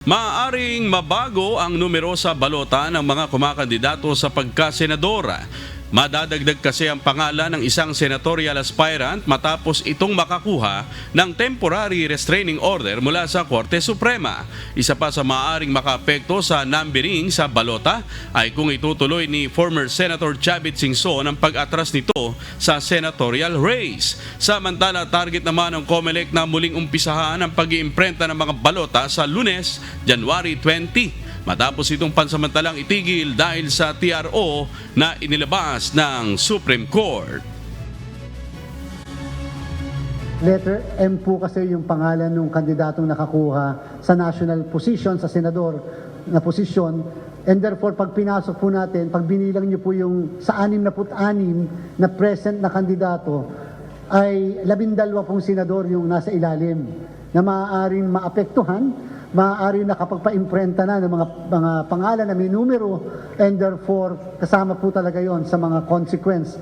Maaaring mabago ang numero sa balota ng mga kumakandidato sa pagkasenadora. Madadagdag kasi ang pangalan ng isang senatorial aspirant matapos itong makakuha ng temporary restraining order mula sa Korte Suprema. Isa pa sa maaaring makaapekto sa numbering sa balota ay kung itutuloy ni former Senator Chavit Singson ang pag-atras nito sa senatorial race. Samantala, target naman ng COMELEC na muling umpisahan ang pag-iimprenta ng mga balota sa Lunes, January 20. Matapos itong pansamantalang itigil dahil sa TRO na inilabas ng Supreme Court. Letter M po kasi yung pangalan ng kandidatong nakakuha sa national position, sa senador na posisyon. And therefore, pag pinasok po natin, pag binilang niyo po yung sa 66 na present na kandidato, ay 12 pong senador yung nasa ilalim na maaaring maapektuhan, maaari nakapagpa-imprenta na ng mga pangalan na may numero, and therefore kasama po talaga yon sa mga consequence.